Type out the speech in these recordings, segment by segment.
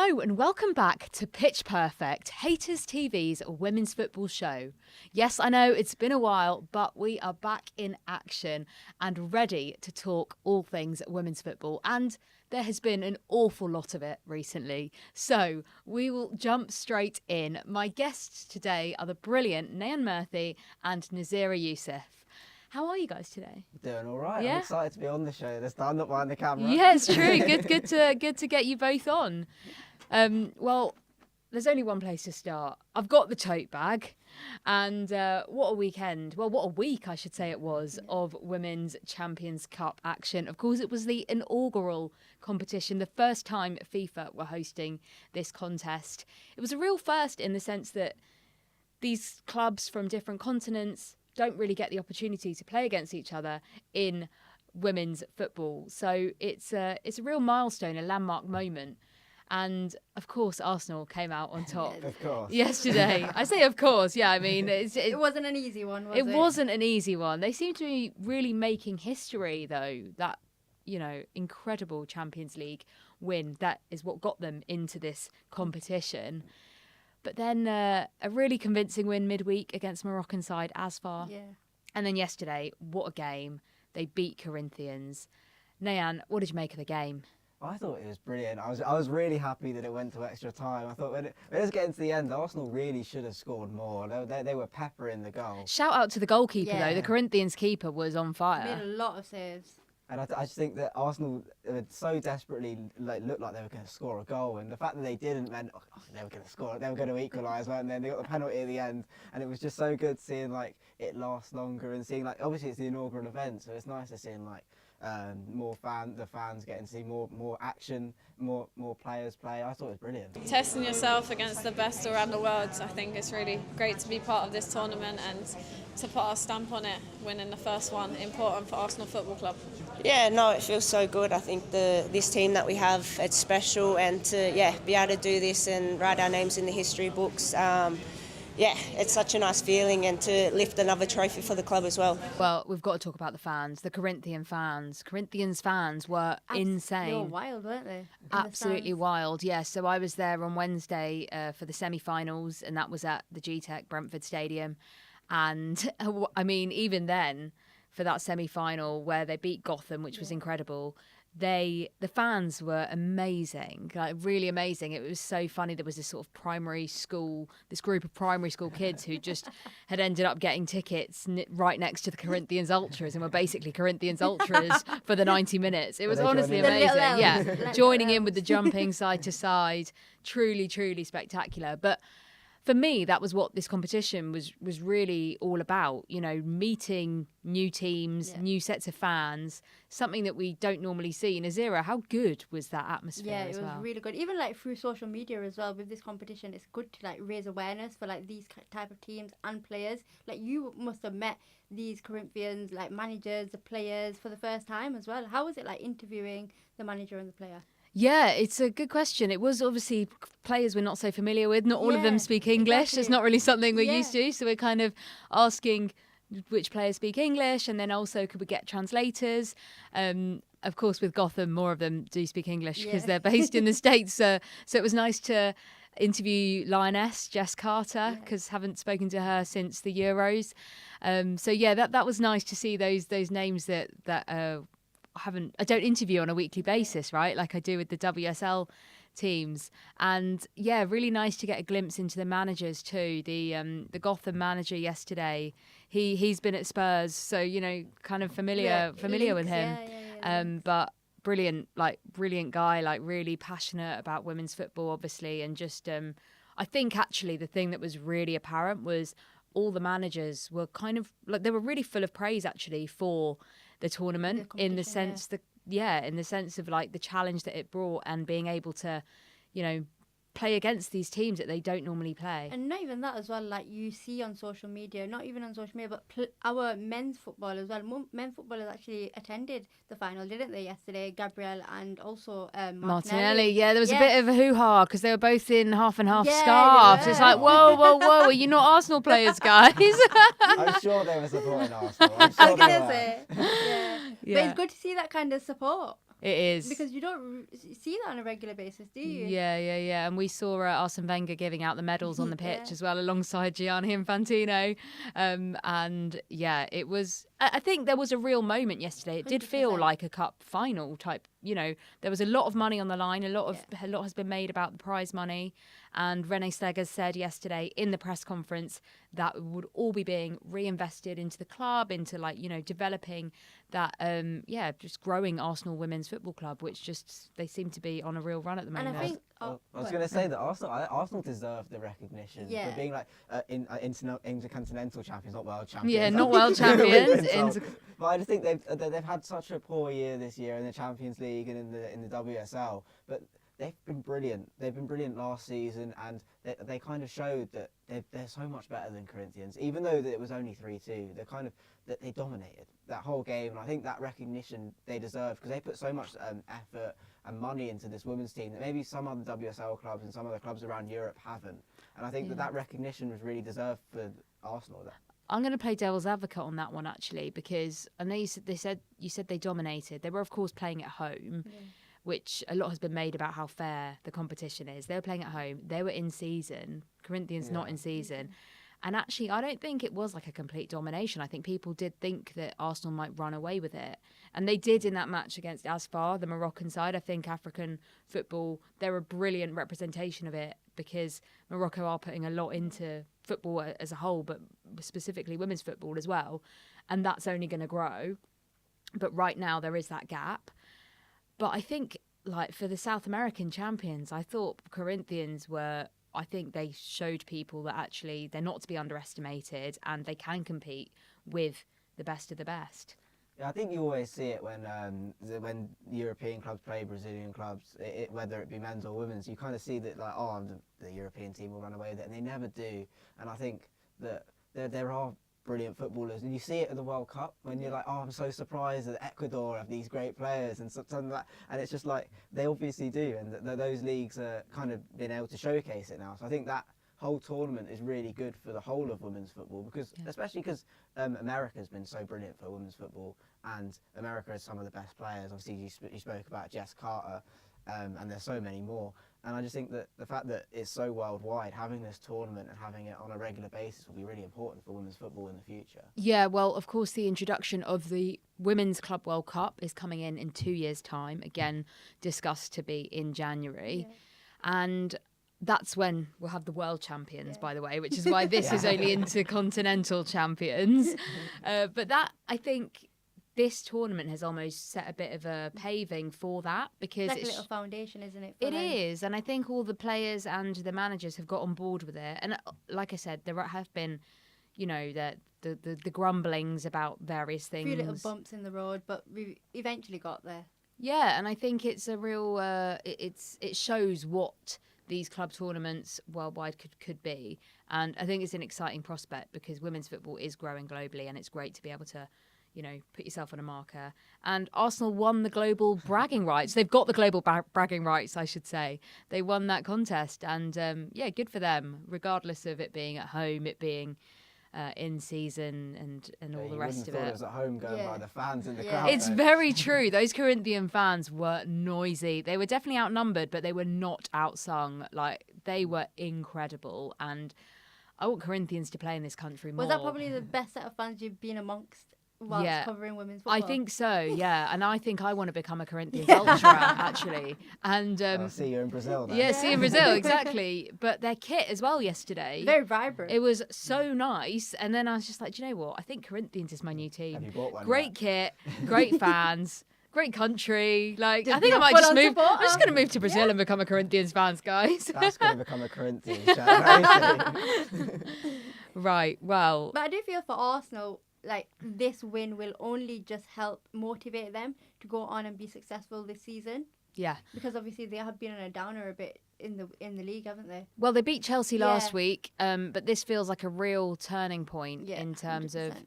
Hello and welcome back to Pitch Perfect, HaytersTV's women's football show. Yes, I know it's been a while, but we are back in action and ready to talk all things women's football. And there has been an awful lot of it recently. So we will jump straight in. My guests today are the brilliant Nayan Murthy and Nazira Youssef. How are you guys today? Doing all right. Yeah? I'm excited to be on the show this time, not behind the camera. Yeah, it's true. Good to get you both on. Well, there's only one place to start. I've got the tote bag, and what a weekend. Well, what a week, I should say it was, of Women's Champions Cup action. Of course, it was the inaugural competition, the first time FIFA were hosting this contest. It was a real first in the sense that these clubs from different continents don't really get the opportunity to play against each other in women's football. So it's a real milestone, a landmark moment. And of course, Arsenal came out on top. Of course. Yesterday. I say of course, yeah. I mean, it wasn't an easy one, was it? It wasn't an easy one. They seem to be really making history, though. That, incredible Champions League win, that is what got them into this competition. But then a really convincing win midweek against Moroccan side Asfar. Yeah. And then yesterday, what a game. They beat Corinthians. Nayan, what did you make of the game? I thought it was brilliant. I was really happy that it went to extra time. I thought when it was getting to the end, Arsenal really should have scored more. They were peppering the goal. Shout out to the goalkeeper, though. The Corinthians keeper was on fire. Made a lot of saves. And I just think that Arsenal so desperately looked like they were going to score a goal, and the fact that they didn't meant they were going to score. They were going to equalise, weren't they? And they got the penalty at the end, and it was just so good seeing it last longer and seeing obviously it's the inaugural event, so it's nice to seeing the fans getting to see more action, more players play. I thought it was brilliant. Testing yourself against the best around the world, I think it's really great to be part of this tournament and to put our stamp on it, winning the first one, important for Arsenal Football Club. Yeah, no, it feels so good. I think this team that we have, it's special, and to be able to do this and write our names in the history books. It's such a nice feeling, and to lift another trophy for the club as well. Well, we've got to talk about the fans, the Corinthians fans. Corinthians fans were insane. They were wild, weren't they? Absolutely wild, yes. So I was there on Wednesday for the semi-finals, and that was at the G-Tech Brentford Stadium. And, I mean, even then, for that semi-final where they beat Gotham, which was incredible, the fans were amazing, really amazing. It was so funny. There was this sort of this group of primary school kids who just had ended up getting tickets right next to the Corinthians Ultras and were basically Corinthians Ultras for the 90 minutes. It was honestly amazing. Yeah, joining in with the jumping side to side. Truly, truly spectacular. But for me, that was what this competition was really all about, meeting new teams, new sets of fans, something that we don't normally see. Nazira, how good was that atmosphere as well? Yeah, it was really good. Even through social media as well, with this competition, it's good to raise awareness for these type of teams and players. You must have met these Corinthians managers, the players for the first time as well. How was it interviewing the manager and the player? Yeah, it's a good question. It was obviously players we're not so familiar with. Not all of them speak English. Exactly. It's not really something we're used to. So we're kind of asking which players speak English, and then also could we get translators? Of course, with Gotham, more of them do speak English because they're based in the States. So it was nice to interview Lioness, Jess Carter, because haven't spoken to her since the Euros. That was nice to see those names that I don't interview on a weekly basis, right? Like I do with the WSL teams. And really nice to get a glimpse into the managers too. The Gotham manager yesterday, he's been at Spurs, so kind of familiar with him. But brilliant guy, really passionate about women's football, obviously, and just I think actually the thing that was really apparent was all the managers were kind of they were really full of praise actually for the tournament, in the sense of the challenge that it brought and being able to, play against these teams that they don't normally play. And not even that as well, you see on social media, not even on social media, but our men's football as well. Men's footballers actually attended the final, didn't they, yesterday? Gabrielle and also Martinelli. Yeah, there was a bit of a hoo-ha because they were both in half and half scarves. It's whoa, are you not Arsenal players, guys? I'm sure they were supporting Arsenal. I'm sure they were. But it's good to see that kind of support. It is. Because you don't see that on a regular basis, do you? Yeah. And we saw Arsene Wenger giving out the medals on the pitch as well, alongside Gianni Infantino. And yeah, it was. I think there was a real moment yesterday. It did feel 100%. like a cup final type. You know, there was a lot of money on the line. A lot has been made about the prize money. And René Steger said yesterday in the press conference that it would all be being reinvested into the club, into developing that, just growing Arsenal Women's Football Club, which just they seem to be on a real run at the moment. And I think I was going to say that Arsenal deserve the recognition for being like intercontinental champions, not world champions. Yeah, not world champions. But I just think they've had such a poor year this year in the Champions League and in the WSL, but they've been brilliant. They've been brilliant last season, and they kind of showed that they're so much better than Corinthians. Even though it was only 3-2, they dominated that whole game, and I think that recognition they deserve, because they put so much effort and money into this women's team that maybe some other WSL clubs and some other clubs around Europe haven't. And I think that recognition was really deserved for Arsenal. I'm going to play devil's advocate on that one, actually, because I know you said they dominated. They were, of course, playing at home. Yeah. Which a lot has been made about how fair the competition is. They were playing at home. They were in season. Corinthians not in season. And actually, I don't think it was like a complete domination. I think people did think that Arsenal might run away with it. And they did in that match against Asfar, the Moroccan side. I think African football, they're a brilliant representation of it, because Morocco are putting a lot into football as a whole, but specifically women's football as well. And that's only going to grow. But right now there is that gap. But I think, like, for the South American champions, I thought Corinthians I think they showed people that actually they're not to be underestimated and they can compete with the best of the best. Yeah, I think you always see it when European clubs play Brazilian clubs, whether it be men's or women's, you kind of see that, like, the European team will run away with it, and they never do. And I think that there are brilliant footballers, and you see it at the World Cup when you're like, I'm so surprised that Ecuador have these great players and something like that, and it's just like they obviously do, and those leagues are kind of been able to showcase it now. So I think that whole tournament is really good for the whole of women's football, because especially because America's been so brilliant for women's football, and America has some of the best players. Obviously you spoke about Jess Carter, and there's so many more. And I just think that the fact that it's so worldwide, having this tournament and having it on a regular basis will be really important for women's football in the future. Yeah, well, of course, the introduction of the Women's Club World Cup is coming in 2 years' time, again, discussed to be in January. Yeah. And that's when we'll have the world champions, by the way, which is why this is only intercontinental champions. But that, I think, this tournament has almost set a bit of a paving for that, because it's like a little foundation, isn't it? It is, and I think all the players and the managers have got on board with it. And like I said, there have been, the grumblings about various things. A few little bumps in the road, but we eventually got there. Yeah, and I think it's a real, it shows what these club tournaments worldwide could be. And I think it's an exciting prospect, because women's football is growing globally, and it's great to be able to put yourself on a marker. And Arsenal won the global bragging rights. They've got the global bragging rights, I should say. They won that contest. And, good for them, regardless of it being at home, it being in season and all the rest of it. It was at home going by the fans in the crowd. It's very true. Those Corinthian fans were noisy. They were definitely outnumbered, but they were not outsung. Like, they were incredible. And I want Corinthians to play in this country more. Was that probably the best set of fans you've been amongst whilst covering women's football? I think so, yeah. And I think I want to become a Corinthians ultra, actually. And I'll see you in Brazil then. Yeah, see you in Brazil, exactly. But their kit as well yesterday. Very vibrant. It was so nice. And then I was just like, do you know what? I think Corinthians is my new team. Have you bought one? Great kit, great fans. Great country. Like, I think I might just move. I'm just going to move to Brazil and become a Corinthians fans, guys. That's going to become a Corinthians chat. Right, well. But I do feel for Arsenal, like, this win will only just help motivate them to go on and be successful this season. Yeah. Because obviously they have been on a downer a bit in the league, haven't they? Well, they beat Chelsea last week, but this feels like a real turning point in terms 100%. Of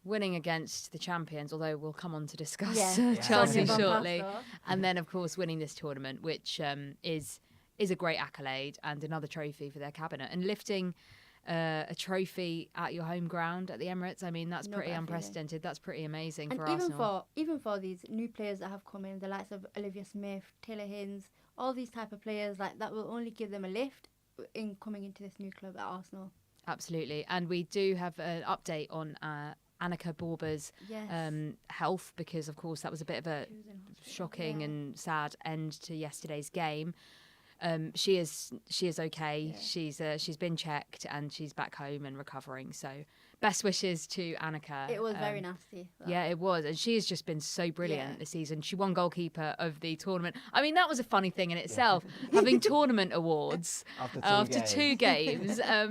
winning against the champions, although we'll come on to discuss Chelsea shortly. And then, of course, winning this tournament, which is a great accolade and another trophy for their cabinet, and lifting a trophy at your home ground at the Emirates. I mean, that's No pretty better unprecedented. feeling. That's pretty amazing And for Arsenal. even for these new players that have come in, the likes of Olivia Smith, Taylor Hines, all these type of players, like that will only give them a lift in coming into this new club at Arsenal. Absolutely. And we do have an update on Annika Borber's Yes. health, because of course that was a bit of a She was in hospital. shocking Yeah. and sad end to yesterday's game. She is okay. Yeah. She's been checked and she's back home and recovering. So best wishes to Annika. It was very nasty. That. Yeah, it was. And she has just been so brilliant Yeah. this season. She won goalkeeper of the tournament. I mean, that was a funny thing in itself, having tournament awards After two games. I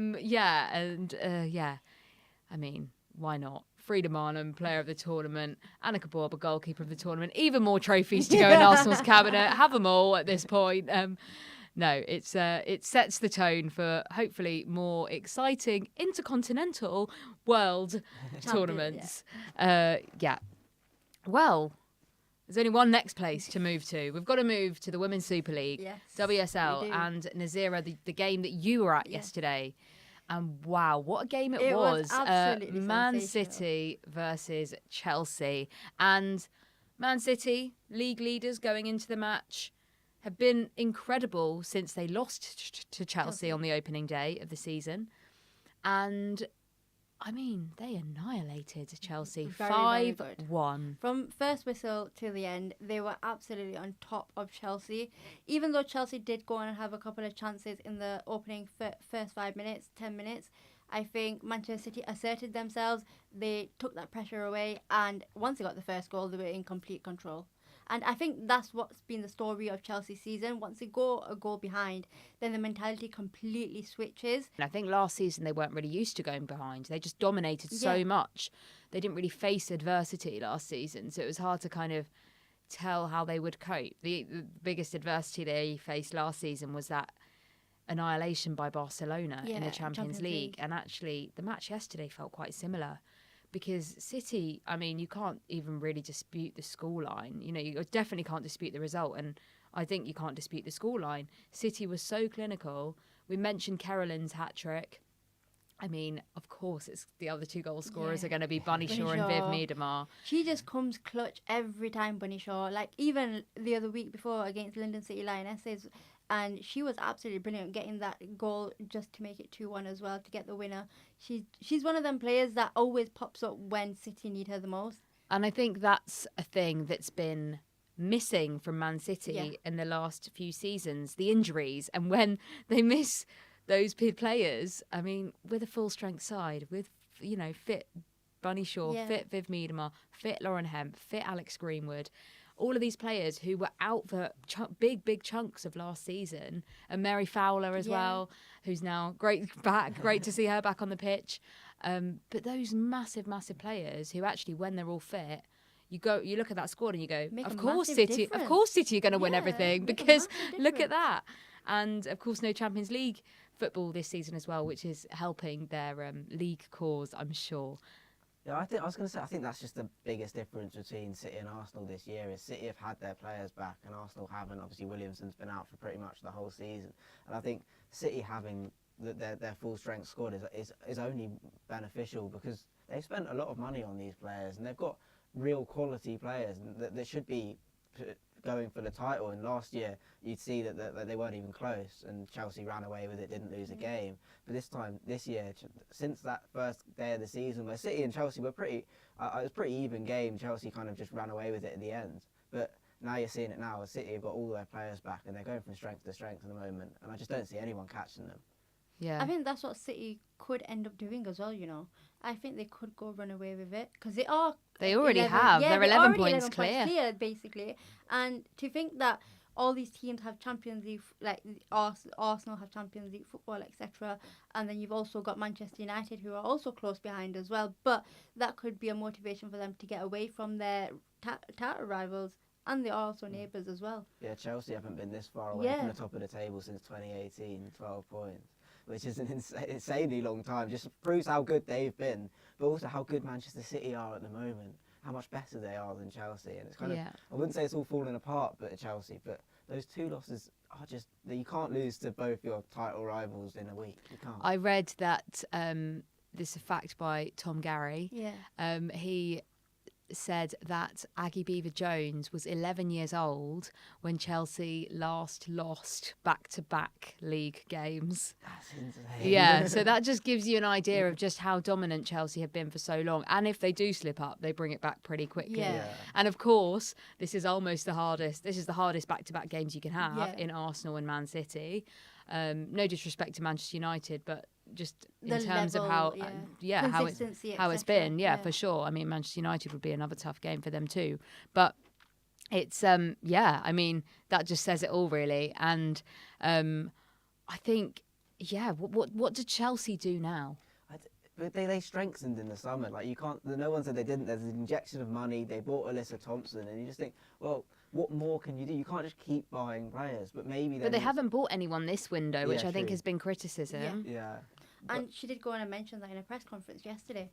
mean, why not? Frida Marnham, player of the tournament. Annika Borber, goalkeeper of the tournament. Even more trophies to go in Arsenal's cabinet. Have them all at this point. No, it sets the tone for hopefully more exciting intercontinental world tournaments. Well, there's only one next place to move to. We've got to move to the Women's Super League, Yes, WSL, we do. and Nazira, the game that you were at Yes. yesterday. And wow, what a game it was absolutely Man sensational. City versus Chelsea. And Man City, league leaders going into the match, have been incredible since they lost to Chelsea on the opening day of the season. And I mean, they annihilated Chelsea Very, very good. 5-1. From first whistle to the end, they were absolutely on top of Chelsea. Even though Chelsea did go on and have a couple of chances in the opening first 5 minutes, 10 minutes, I think Manchester City asserted themselves. They took that pressure away, and once they got the first goal, they were in complete control. And I think that's what's been the story of Chelsea's season. Once they go a goal behind, then the mentality completely switches. And I think last season they weren't really used to going behind. They just dominated so much. They didn't really face adversity last season, so it was hard to kind of tell how they would cope. The biggest adversity they faced last season was that annihilation by Barcelona in the Champions League. And actually, the match yesterday felt quite similar. Because City, I mean, you can't even really dispute the scoreline. You know, you definitely can't dispute the result. And I think you can't dispute the scoreline. City was so clinical. We mentioned Carolyn's hat-trick. I mean, of course, it's the other two goal scorers are going to be Bunny Shaw and Viv Miedemar. She just comes clutch every time, Bunny Shaw. Like, even the other week before against London City Lionesses, and she was absolutely brilliant getting that goal just to make it 2-1 as well, to get the winner. She's one of them players that always pops up when City need her the most. And I think that's a thing that's been missing from Man City in the last few seasons, the injuries. And when they miss those players, I mean, with a full-strength side, with, you know, fit Bunny Shaw, fit Viv Miedemar, fit Lauren Hemp, fit Alex Greenwood, all of these players who were out for big chunks of last season, and Mary Fowler as well, who's now great to see her back on the pitch. But those massive players who actually, when they're all fit, you look at that squad and you go, Make of a course massive City difference. are going to win everything, make a because massive look at difference. that. And of course, no Champions League football this season as well, which is helping their league cause, I'm sure. Yeah, I think that's just the biggest difference between City and Arsenal this year. Is City have had their players back and Arsenal haven't. Obviously, Williamson's been out for pretty much the whole season, and I think City having their full strength squad is only beneficial because they've spent a lot of money on these players and they've got real quality players that should be going for the title. And last year you'd see that they weren't even close, and Chelsea ran away with it, didn't lose a game. But this year, since that first day of the season where City and Chelsea were it was a pretty even game, Chelsea kind of just ran away with it at the end. But now you're seeing it now, City have got all their players back and they're going from strength to strength at the moment, and I just don't see anyone catching them. Yeah. I think that's what City could end up doing as well, you know. I think they could go run away with it because they are. They already 11, have. Yeah, They're they're 11 already points 11 clear. points clear, basically. And to think that all these teams have Champions League, like Arsenal have Champions League football, etc. And then you've also got Manchester United, who are also close behind as well. But that could be a motivation for them to get away from their title rivals. And they are also neighbours as well. Yeah, Chelsea haven't been this far away from the top of the table since 2018, 12 points, which is an insanely long time. Just proves how good they've been, but also how good Manchester City are at the moment, how much better they are than Chelsea. And it's kind of, I wouldn't say it's all falling apart but at Chelsea, but those 2 losses are just, you can't lose to both your title rivals in a week. You can't. I read that this is a fact by Tom Gary. Yeah. He said that Aggie Beever-Jones was 11 years old when Chelsea last lost back-to-back league games. That's insane. Yeah, so that just gives you an idea of just how dominant Chelsea have been for so long. And if they do slip up, they bring it back pretty quickly. Yeah. And of course, this is the hardest back-to-back games you can have Yeah. in Arsenal and Man City. No disrespect to Manchester United, but just in The terms of level, how, Consistency, how it's etc. been, for sure. I mean, Manchester United would be another tough game for them too, but it's I mean, that just says it all really. And I think, what did Chelsea do now? But they strengthened in the summer. Like, you can't. No one said they didn't. There's an injection of money. They bought Alyssa Thompson, and you just think, well, what more can you do? You can't just keep buying players. But maybe. But they haven't bought anyone this window, which I think true. has been criticism. Yeah. And she did go on and mention that in a press conference yesterday,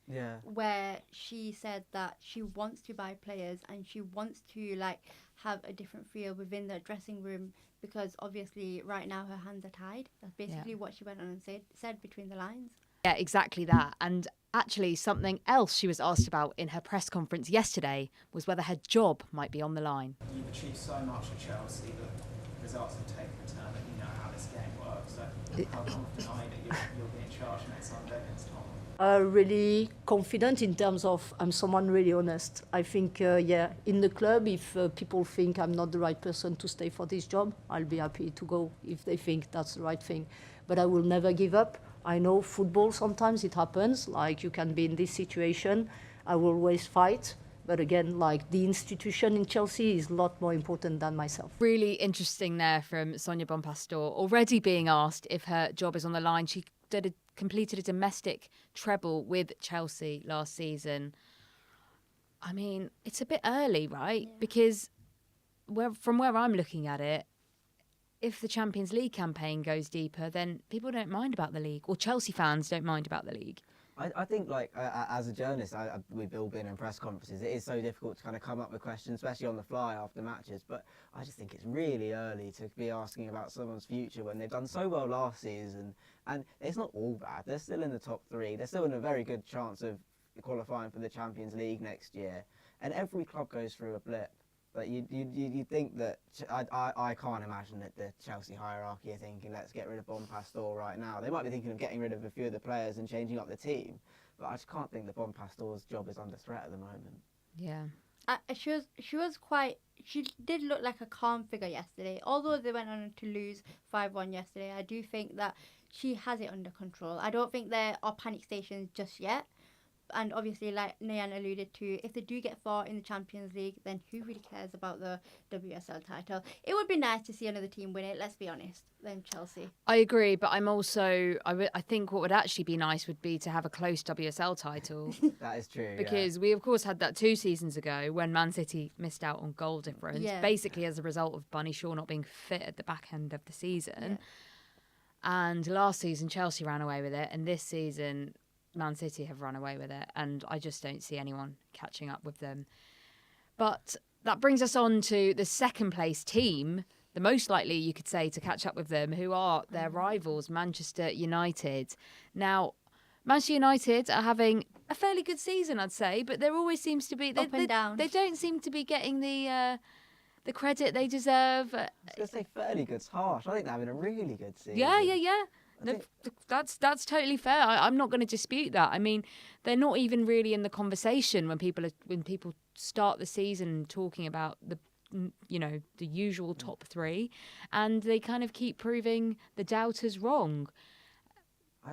Yeah. where she said that she wants to buy players and she wants to like have a different feel within the dressing room, because obviously right now her hands are tied. That's basically what she went on and said between the lines. Yeah, exactly that. And actually, something else she was asked about in her press conference yesterday was whether her job might be on the line. You've achieved so much at Chelsea that results have taken a turn, and you know how this game works. So how confident are you that you'll be in charge next Sunday against Tottenham? Really confident in terms of I'm someone really honest. I think, in the club, if people think I'm not the right person to stay for this job, I'll be happy to go if they think that's the right thing. But I will never give up. I know football, sometimes it happens, like you can be in this situation. I will always fight. But again, like the institution in Chelsea is a lot more important than myself. Really interesting there from Sonia Bonpastor, already being asked if her job is on the line. She completed a domestic treble with Chelsea last season. I mean, it's a bit early, right? Yeah. Because from where I'm looking at it, if the Champions League campaign goes deeper, then people don't mind about the league, or Chelsea fans don't mind about the league. I think, like, as a journalist, we've all been in press conferences. It is so difficult to kind of come up with questions, especially on the fly after matches. But I just think it's really early to be asking about someone's future when they've done so well last season. And it's not all bad. They're still in the top 3. They're still in a very good chance of qualifying for the Champions League next year. And every club goes through a blip. But you think that I can't imagine that the Chelsea hierarchy are thinking, let's get rid of Bonpastor right now. They might be thinking of getting rid of a few of the players and changing up the team, but I just can't think that Bonpastor's job is under threat at the moment. Yeah. She did look like a calm figure yesterday. Although they went on to lose 5-1 yesterday, I do think that she has it under control. I don't think there are panic stations just yet. And obviously, like Nayan alluded to, if they do get far in the Champions League, then who really cares about the WSL title? It would be nice to see another team win it, let's be honest, than Chelsea. I agree, but I'm also, I think what would actually be nice would be to have a close WSL title. That is true. Because we, of course, had that 2 seasons ago when Man City missed out on goal difference, basically as a result of Bunny Shaw not being fit at the back end of the season. Yeah. And last season, Chelsea ran away with it, and this season, Man City have run away with it, and I just don't see anyone catching up with them. But that brings us on to the second place team, the most likely, you could say, to catch up with them, who are their rivals, Manchester United. Now, Manchester United are having a fairly good season, I'd say, but there always seems to be up and down. They don't seem to be getting the credit they deserve. I was going to say fairly good's harsh. I think they're having a really good season. Yeah. No, that's totally fair. I'm not going to dispute that. I mean, they're not even really in the conversation when people start the season talking about the usual top 3, and they kind of keep proving the doubters wrong.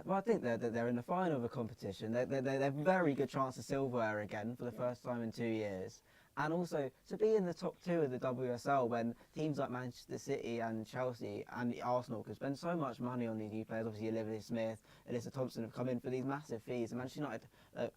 I think they're in the final of a competition. They're very good chance of silverware again for the first time in 2 years. And also, to be in the top 2 of the WSL when teams like Manchester City and Chelsea and Arsenal can spend so much money on these new players, obviously Olivia Smith, Alyssa Thompson have come in for these massive fees, and Manchester United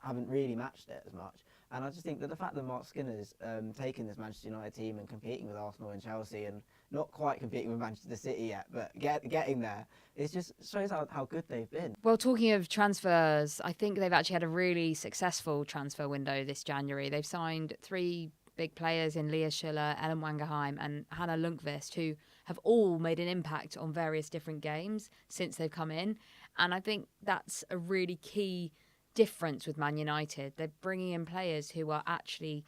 haven't really matched it as much. And I just think that the fact that Mark Skinner's taken this Manchester United team and competing with Arsenal and Chelsea, and not quite competing with Manchester City yet, but getting there, it just shows how good they've been. Well, talking of transfers, I think they've actually had a really successful transfer window this January. They've signed 3 big players in Leah Schuller, Ellen Wangerheim and Hannah Lundqvist, who have all made an impact on various different games since they've come in. And I think that's a really key difference with Man United. They're bringing in players who are actually,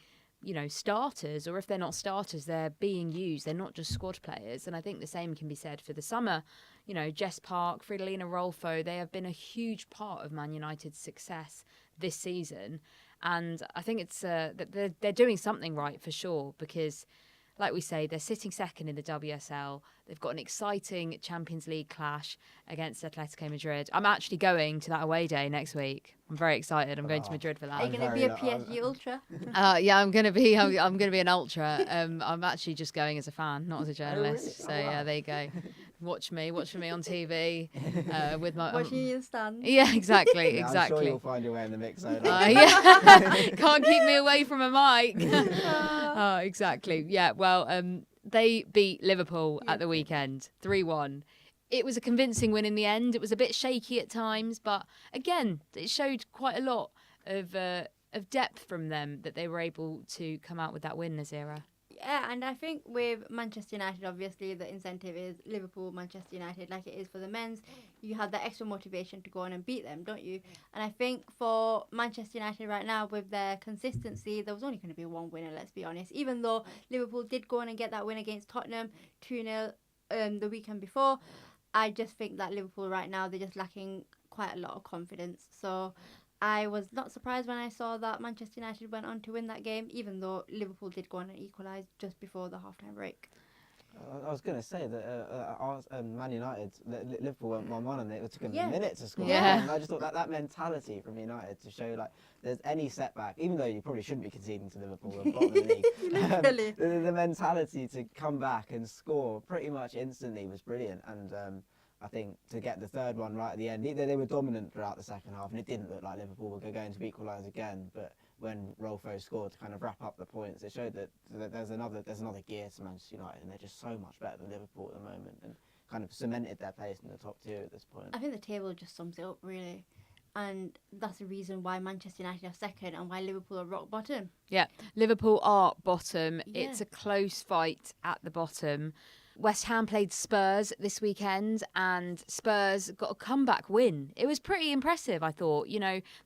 starters, or if they're not starters, they're being used. They're not just squad players. And I think the same can be said for the summer. Jess Park, Fridolina Rolfo, they have been a huge part of Man United's success this season. And I think it's that they're doing something right for sure, because like we say, they're sitting second in the WSL. They've got an exciting Champions League clash against Atletico Madrid. I'm actually going to that away day next week. I'm very excited. I'm going to Madrid for that. Are you going to be a PSG ultra? Yeah, I'm going to be an ultra. I'm actually just going as a fan, not as a journalist. So yeah, there you go. Watch me on TV with my watching you in the stands. Yeah, exactly. Yeah, I'm sure you'll find your way in the mix zone. Yeah, can't keep me away from a mic. Oh, exactly. Yeah. Well, they beat Liverpool at the weekend, 3-1. It was a convincing win in the end. It was a bit shaky at times, but again, it showed quite a lot of depth from them that they were able to come out with that win, Nazira. Yeah, and I think with Manchester United, obviously the incentive is Liverpool, Manchester United, like it is for the men's. You have that extra motivation to go on and beat them, don't you? And I think for Manchester United right now, with their consistency, there was only going to be one winner, let's be honest. Even though Liverpool did go on and get that win against Tottenham, 2-0 the weekend before, I just think that Liverpool right now, they're just lacking quite a lot of confidence. So I was not surprised when I saw that Manchester United went on to win that game, even though Liverpool did go on and equalise just before the half-time break. I was going to say that Man United, Liverpool went 1-1 and it took them a minute to score. Yeah. And I just thought that mentality from United to show like there's any setback, even though you probably shouldn't be conceding to Liverpool at the bottom of the league. The mentality to come back and score pretty much instantly was brilliant. And I think to get the third one right at the end, they were dominant throughout the second half, and it didn't look like Liverpool were going to equalise again. But when Rolfo scored to kind of wrap up the points, it showed that there's another gear to Manchester United, and they're just so much better than Liverpool at the moment, and kind of cemented their place in the top two at this point. I think the table just sums it up really, and that's the reason why Manchester United are second and why Liverpool are rock bottom. Yeah, Liverpool are bottom. Yeah. It's a close fight at the bottom. West Ham played Spurs this weekend and Spurs got a comeback win. It was pretty impressive, I thought.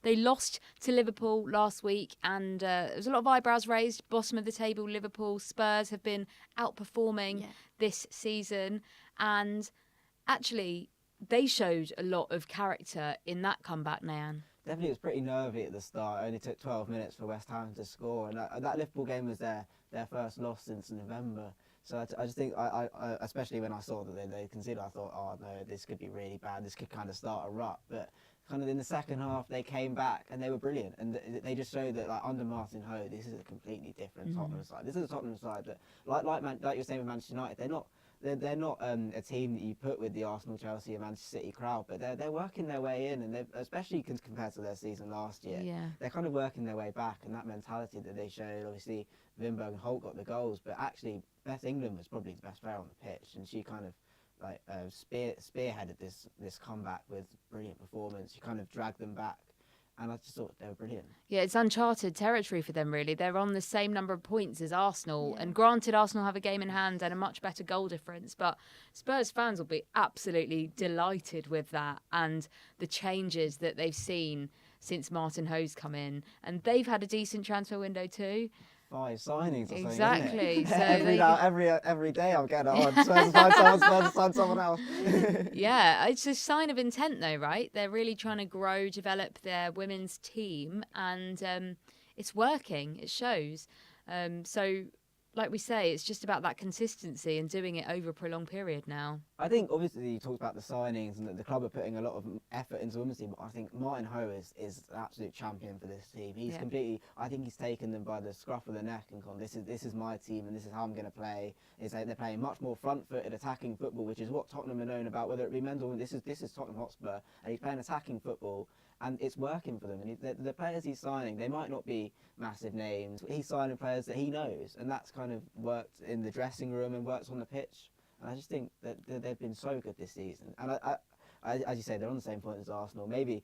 They lost to Liverpool last week and there was a lot of eyebrows raised. Bottom of the table, Liverpool. Spurs have been outperforming this season, and actually they showed a lot of character in that comeback, Nayan. Definitely, it was pretty nervy at the start. It only took 12 minutes for West Ham to score, and that Liverpool game was their first loss since November. So I just think, I especially when I saw that they conceded, I thought, oh no, this could be really bad. This could kind of start a rut. But kind of in the second half, they came back and they were brilliant. And they just showed that, like, under Martin Ho, this is a completely different Tottenham side. This is a Tottenham side that, like you're saying with Manchester United, they're not a team that you put with the Arsenal, Chelsea, and Manchester City crowd, but they're working their way in, and especially compared to their season last year, they're kind of working their way back, and that mentality that they showed. Obviously, Vinberg and Holt got the goals, but actually Beth England was probably the best player on the pitch, and she kind of spearheaded this comeback with brilliant performance. She kind of dragged them back. And I just thought they were brilliant. Yeah, it's uncharted territory for them, really. They're on the same number of points as Arsenal. And granted, Arsenal have a game in hand and a much better goal difference. But Spurs fans will be absolutely delighted with that and the changes that they've seen since Martin Ho's come in. And they've had a decent transfer window too. 5 signings or something. Exactly. So every day I'm getting on. Spurs to sign someone else. Yeah, it's a sign of intent though, right? They're really trying to grow, develop their women's team, and it's working. It shows. So, like we say, it's just about that consistency and doing it over a prolonged period now. I think obviously you talked about the signings and that the club are putting a lot of effort into the women's team, but I think Martin Ho is an absolute champion for this team. He's completely, I think he's taken them by the scruff of the neck and gone, this is my team and this is how I'm going to play. They're playing much more front-footed attacking football, which is what Tottenham are known about, whether it be men's or women's. This is Tottenham Hotspur, and he's playing attacking football. And it's working for them. And the players he's signing, they might not be massive names. He's signing players that he knows, and that's kind of worked in the dressing room and works on the pitch. And I just think that they've been so good this season. And as you say, they're on the same point as Arsenal. Maybe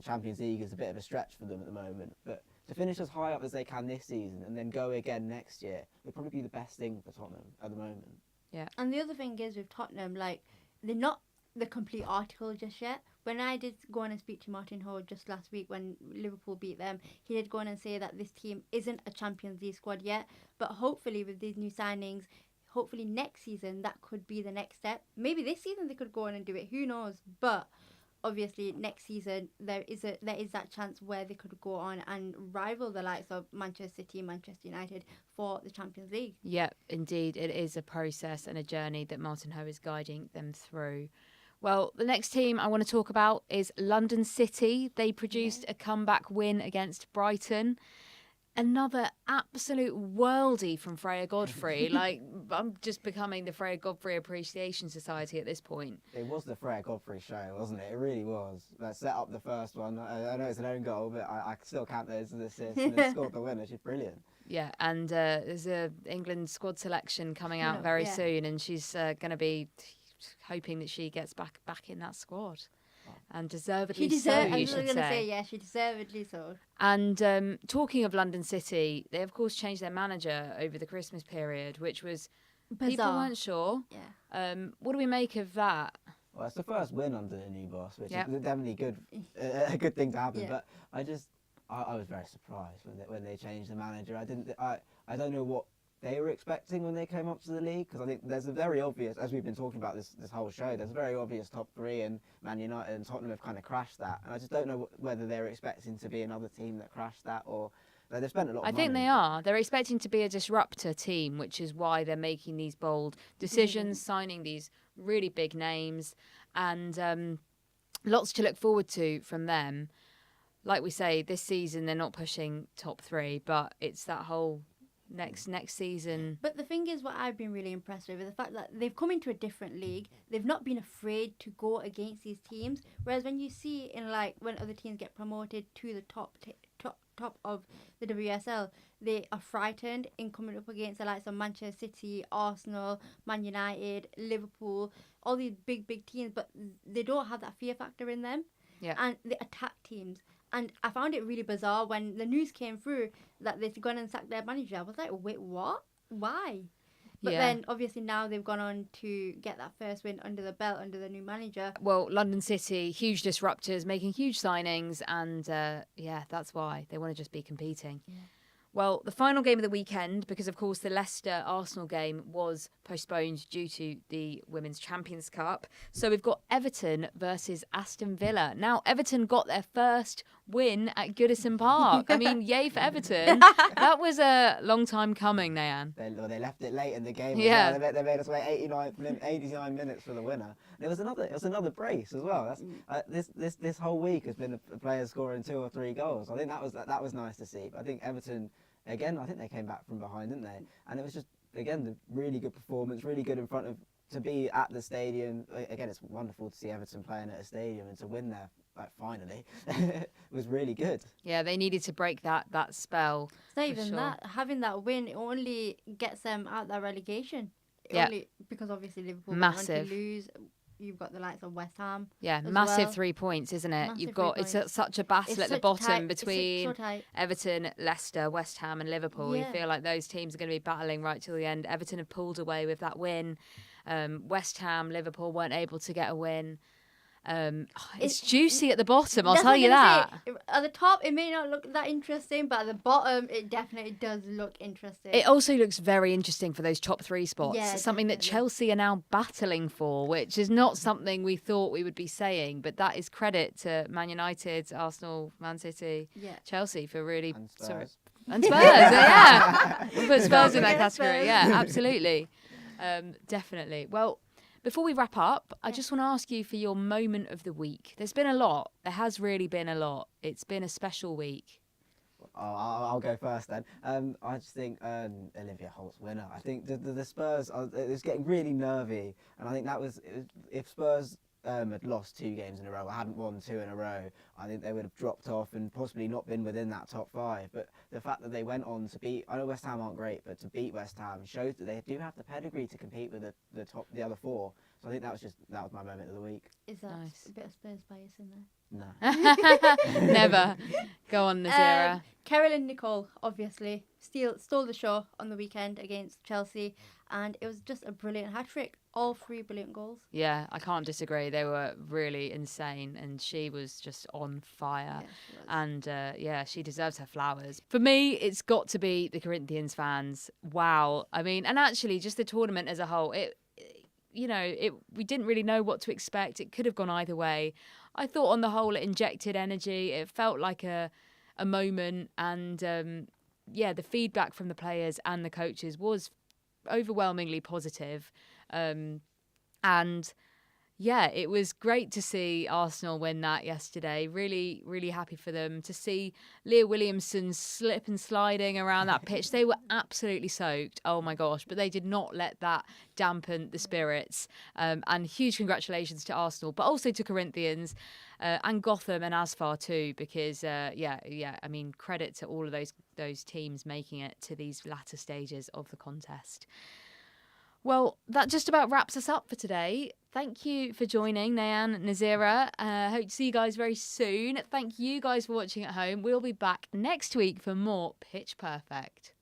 Champions League is a bit of a stretch for them at the moment, but to finish as high up as they can this season and then go again next year would probably be the best thing for Tottenham at the moment. Yeah. And the other thing is with Tottenham, like, they're not the complete article just yet. When I did go on and speak to Martin Hall just last week when Liverpool beat them, he did go on and say that this team isn't a Champions League squad yet, but hopefully with these new signings, hopefully next season that could be the next step. Maybe this season they could go on and do it, who knows, but obviously next season there is that chance where they could go on and rival the likes of Manchester City, Manchester United for the Champions League. Yeah, indeed, it is a process and a journey that Martin Ho is guiding them through. Well, the next team I want to talk about is London City. They produced a comeback win against Brighton. Another absolute worldie from Freya Godfrey. Like, I'm just becoming the Freya Godfrey Appreciation Society at this point. It was the Freya Godfrey show, wasn't it? It really was. That set up the first one. I know it's an own goal, but I still count those as assists. And then scored the winner. She's brilliant. Yeah, and there's a England squad selection coming out very soon, and she's going to be hoping that she gets back in that squad. And deservedly so, you should say. Yeah, she deservedly so. And talking of London City, they of course changed their manager over the Christmas period, which was bizarre. People weren't sure. Yeah. What do we make of that? Well, it's the first win under the new boss, which is definitely good, a good thing to happen. Yeah. But I was very surprised when they changed the manager. I don't know what they were expecting when they came up to the league, because I think there's a very obvious, as we've been talking about this whole show, there's a very obvious top three, and Man United and Tottenham have kind of crashed that. And I just don't know whether they're expecting to be another team that crashed that, or they've spent a lot of money. I think they are. They're expecting to be a disruptor team, which is why they're making these bold decisions, signing these really big names, and lots to look forward to from them. Like we say, this season they're not pushing top three, but it's that whole next season. But the thing is, what I've been really impressed with is the fact that they've come into a different league. They've not been afraid to go against these teams. Whereas when you see in when other teams get promoted to the top of the WSL, they are frightened in coming up against the likes of Manchester City, Arsenal, Man United, Liverpool, all these big teams. But they don't have that fear factor in them. Yeah. And they attack teams. And I found it really bizarre when the news came through that they'd gone and sacked their manager. I was like, wait, what? Why? But then, obviously, now they've gone on to get that first win under the belt under the new manager. Well, London City, huge disruptors, making huge signings, and that's why. They want to just be competing. Yeah. Well, the final game of the weekend, because of course the Leicester-Arsenal game was postponed due to the Women's Champions Cup. So we've got Everton versus Aston Villa. Now, Everton got their first win at Goodison Park. I mean, yay for Everton. That was a long time coming, Nayan. They left it late in the game. Yeah. They made us wait 89 minutes for the winner. And it was another brace as well. That's this whole week has been a player scoring 2 or 3 goals. I think that was nice to see. But I think Everton, again, I think they came back from behind, didn't they? And it was just, again, the really good performance, really good in front of, to be at the stadium. Again, it's wonderful to see Everton playing at a stadium and to win there, finally. It was really good. Yeah, they needed to break that spell. It's not even that. Having that win, it only gets them out that relegation. Because obviously Liverpool massive. Want to lose. You've got the likes of West Ham. Yeah, massive 3 points, isn't it? Massive You've got such a battle at the bottom between Everton, Leicester, West Ham, and Liverpool. Yeah. You feel like those teams are going to be battling right till the end. Everton have pulled away with that win. West Ham, Liverpool weren't able to get a win. It's juicy at the bottom, I'll tell you that. At the top, it may not look that interesting, but at the bottom, it definitely does look interesting. It also looks very interesting for those top 3 spots. Yeah, something that Chelsea are now battling for, which is not something we thought we would be saying, but that is credit to Man United, Arsenal, Man City, Chelsea for really... And Spurs. And Spurs, yeah. We put Spurs in that category, yeah, absolutely. Definitely. Well, before we wrap up, I just want to ask you for your moment of the week. There's been a lot. There has really been a lot. It's been a special week. I'll go first then. I just think Olivia Holt's winner. I think the Spurs, it was getting really nervy. And I think if Spurs had lost 2 games in a row, or hadn't won 2 in a row, I think they would have dropped off and possibly not been within that top 5. But the fact that they went on to beat, I know West Ham aren't great, but to beat West Ham shows that they do have the pedigree to compete with the other 4. So I think that was my moment of the week. Is that nice. a bit of Spurs bias in there? No. Never. Go on, Nazira. Kerryl and Nicole, obviously, stole the show on the weekend against Chelsea, and it was just a brilliant hat-trick. All 3 brilliant goals. Yeah, I can't disagree. They were really insane, and she was just on fire. Yeah, And she deserves her flowers. For me, it's got to be the Corinthians fans. Wow. I mean, and actually, just the tournament as a whole, we didn't really know what to expect. It could have gone either way. I thought on the whole it injected energy. It felt like a moment, and the feedback from the players and the coaches was overwhelmingly positive. It was great to see Arsenal win that yesterday. Really, really happy for them. To see Leah Williamson slip and sliding around that pitch. They were absolutely soaked. Oh my gosh. But they did not let that dampen the spirits. And huge congratulations to Arsenal, but also to Corinthians and Gotham and Asfar too, because I mean, credit to all of those teams making it to these latter stages of the contest. Well, that just about wraps us up for today. Thank you for joining, Nayan, Nazira. Hope to see you guys very soon. Thank you guys for watching at home. We'll be back next week for more Pitch Perfect.